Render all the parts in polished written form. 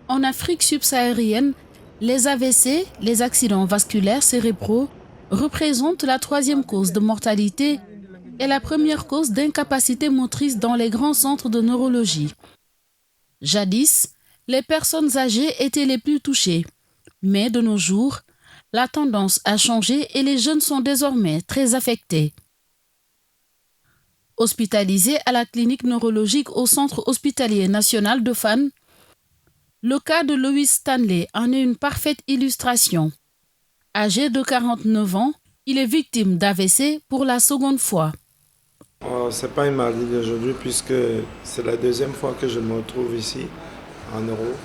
En Afrique subsaharienne, les AVC, les accidents vasculaires cérébraux, représentent la troisième cause de mortalité et la première cause d'incapacité motrice dans les grands centres de neurologie. Jadis, les personnes âgées étaient les plus touchées, mais de nos jours, la tendance a changé et les jeunes sont désormais très affectés. Hospitalisé à la clinique neurologique au Centre hospitalier national de Fann, le cas de Louis Stanley en est une parfaite illustration. Âgé de 49 ans, il est victime d'AVC pour la seconde fois. Ce n'est pas une maladie d'aujourd'hui puisque c'est la deuxième fois que je me retrouve ici, en Europe.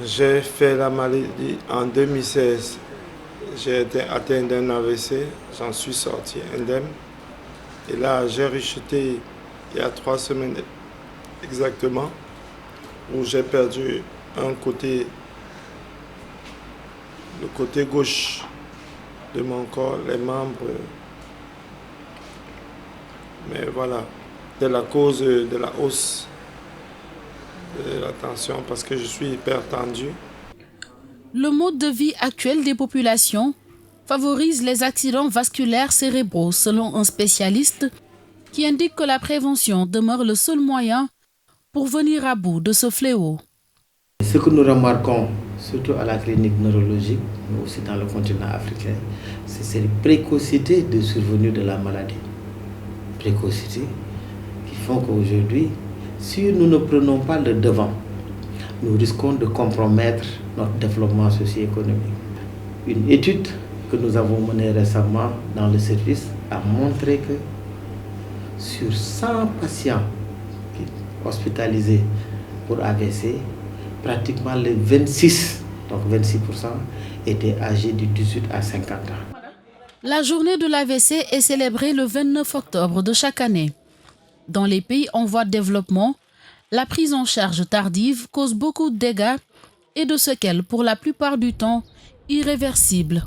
J'ai fait la maladie en 2016. J'ai été atteint d'un AVC, j'en suis sorti indemne. Et là, j'ai rechuté il y a 3 semaines exactement, où j'ai perdu un côté, le côté gauche de mon corps, les membres. Mais voilà, c'est la cause de la hausse de la tension parce que je suis hyper tendu. Le mode de vie actuel des populations favorise les accidents vasculaires cérébraux, selon un spécialiste qui indique que la prévention demeure le seul moyen pour venir à bout de ce fléau. Ce que nous remarquons, surtout à la clinique neurologique, mais aussi dans le continent africain, c'est cette précocité de survenue de la maladie. Précocité qui font qu'aujourd'hui, si nous ne prenons pas le devant, nous risquons de compromettre notre développement socio-économique. Une étude que nous avons menée récemment dans le service a montré que sur 100 patients hospitalisés pour AVC, pratiquement les 26, donc 26%, étaient âgés de 18 à 50 ans. La journée de l'AVC est célébrée le 29 octobre de chaque année. Dans les pays en voie de développement, la prise en charge tardive cause beaucoup de dégâts et de séquelles pour la plupart du temps irréversibles.